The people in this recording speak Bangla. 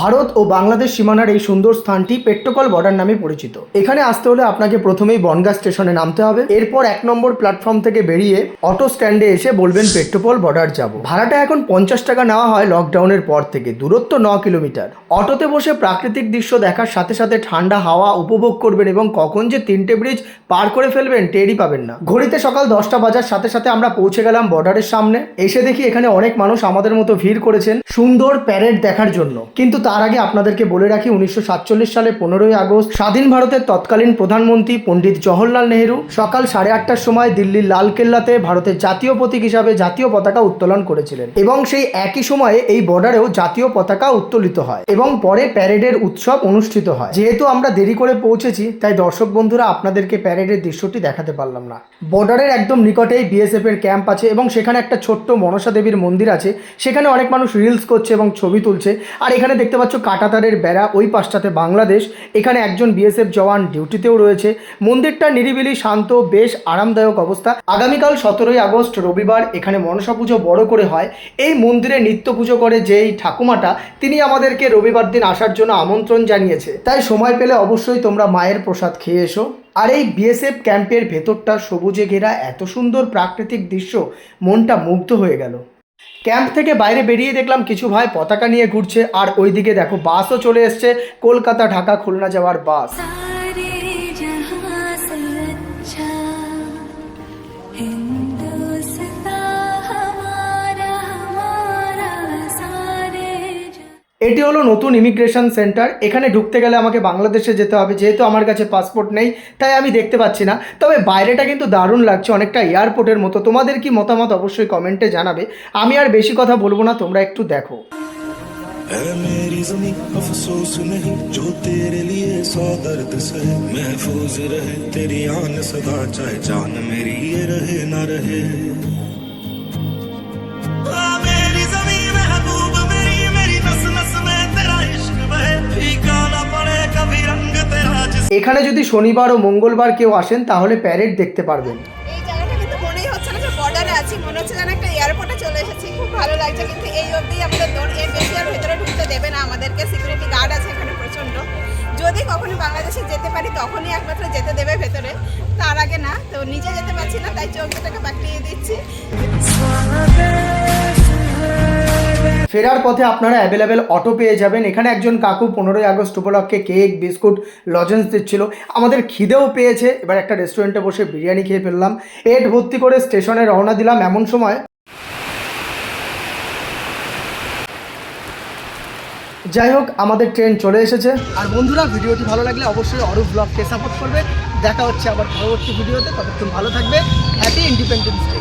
ভারত ও বাংলাদেশ সীমানার এই সুন্দর স্থানটি পেট্রোকল বর্ডার নামে পরিচিত। এখানে আসতে হলে আপনাকে প্রথমেই বনগাঁ স্টেশনে নামতে হবে। এরপর 1 নম্বর প্ল্যাটফর্ম থেকে বেরিয়ে অটো স্ট্যান্ডে এসে বলবেন পেট্রোপল বর্ডার যাব। ভাড়াটা এখন 50 টাকা নেওয়া হয় লকডাউনের পর থেকে। দূরত্ব 9 কিলোমিটার। অটোতে বসে প্রাকৃতিক দৃশ্য দেখার সাথে সাথে ঠান্ডা হাওয়া উপভোগ করবেন এবং কখন যে 3টে ব্রিজ পার করে ফেলবেন টেরই পাবেন না। ঘড়িতে সকাল 10টা বাজার সাথে সাথে আমরা পৌঁছে গেলাম বর্ডারের সামনে। এসে দেখি এখানে অনেক মানুষ আমাদের মতো ভিড় করেছেন সুন্দর প্যারেড দেখার জন্য। কিন্তু তার আগে আপনাদেরকে বলে রাখি 1947 সালে 15ই আগস্ট স্বাধীন ভারতের তৎকালীন প্রধানমন্ত্রী পণ্ডিত জওহরলাল নেহেরু সকাল 8:30টার সময় দিল্লির লালকেল্লাতে ভারতের জাতীয় প্রতীক হিসাবে জাতীয় পতাকা উত্তোলন করেছিলেন এবং সেই একই সময়ে এই বর্ডারেও জাতীয় পতাকা উত্তোলিত হয় এবং পরে প্যারেডের উৎসব অনুষ্ঠিত হয়। যেহেতু আমরা দেরি করে পৌঁছেছি তাই দর্শক বন্ধুরা আপনাদেরকে প্যারেডের দৃশ্যটি দেখাতে পারলাম না। বর্ডারের একদম নিকটেই বিএসএফ এর ক্যাম্প আছে এবং সেখানে একটা ছোট্ট মনসা দেবীর মন্দির আছে। সেখানে অনেক মানুষ রিলস করছে এবং ছবি তুলছে। আর এখানে দেখতে পাচ্ছ কাঁটাতারের বেড়া, ওই পাশটাতে বাংলাদেশ। এখানে একজন বিএসএফ জওয়ান ডিউটিতেও রয়েছে। মন্দিরটা নিরিবিলি, শান্ত, বেশ আরামদায়ক অবস্থা। আগামীকাল 17ই আগস্ট রবিবার এখানে মনসা পুজো বড় করে হয়। এই মন্দিরে নিত্য পুজো করে যেই ঠাকুমাটা, তিনি আমাদেরকে রবিবার দিন আসার জন্য আমন্ত্রণ জানিয়েছে। তাই সময় পেলে অবশ্যই তোমরা মায়ের প্রসাদ খেয়ে এসো। আর এই বিএসএফ ক্যাম্পের ভেতরটা সবুজে ঘেরা, এত সুন্দর প্রাকৃতিক দৃশ্য, মনটা মুগ্ধ হয়ে গেল। ক্যাম্প থেকে বাইরে বেরিয়ে দেখলাম কিছু ভাই পতাকা নিয়ে ঘুরছে। আর ওইদিকে দেখো বাসও চলে এসছে, কলকাতা, ঢাকা, খুলনা যাওয়ার বাস। এটি হলো নতুন ইমিগ্রেশন সেন্টার। এখানে ঢুকতে গেলে আমাকে বাংলাদেশে যেতে হবে। যেহেতু আমার কাছে পাসপোর্ট নেই তাই আমি দেখতে পাচ্ছি না। তবে বাইরেটা কিন্তু দারুণ লাগছে, অনেকটা এয়ারপোর্টের মতো। তোমাদের কি মতামত অবশ্যই কমেন্টে জানাবে। আমি আর বেশি কথা বলবো না, তোমরা একটু দেখো। मेरी ज़मीं अफसोस नहीं जो तेरे लिए 100 दर्द से महफूज रहे तेरी आन सदा चाहे जान मेरी ये रहे ना रहे। मेरी ज़मीं महबूब मेरी नस नस में तेरा इश्क बहे फीका ना पड़े कभी रंग तेरा। এখানে যদি শনিবার ও মঙ্গলবার কেউ আসেন তাহলে প্যারেড দেখতে পারবেন। এই জায়গাটা কিন্তু মনেই হচ্ছে না যে বর্ডারে আছি, মনে হচ্ছে যেন একটা এয়ারপোর্টে চলে এসেছি। খুব ভালো লাগছে, কিন্তু এই অবধি আমাদের এর বেশি আর ভেতরে ঢুকতে দেবে না আমাদেরকে। সিকিউরিটি গার্ড আছে এখানে প্রচণ্ড। যদি কখনো বাংলাদেশে যেতে পারি তখনই একমাত্র যেতে দেবে ভেতরে, তার আগে না। তো নিজে যেতে পারছি না তাই চোখ দুটাকে পাঠিয়ে দিচ্ছি। ফেরার পথে আপনারা অ্যাভেলেবেল অটো পেয়ে যাবেন। এখানে একজন কাকু 15ই আগস্ট উপলক্ষে কেক, বিস্কুট, লজেন্স দিচ্ছিল। আমাদের খিদেও পেয়েছে, এবার একটা রেস্টুরেন্টে বসে বিরিয়ানি খেয়ে ফেললাম। পেট ভর্তি করে স্টেশনে রওনা দিলাম। এমন সময় যাই হোক আমাদের ট্রেন চলে এসেছে। আর বন্ধুরা, ভিডিওটি ভালো লাগলে অবশ্যই অরূপ ব্লগকে সাপোর্ট করবে। দেখা হচ্ছে আবার পরবর্তী ভিডিওতে। ততক্ষণ ভালো থাকবে। Happy independence day.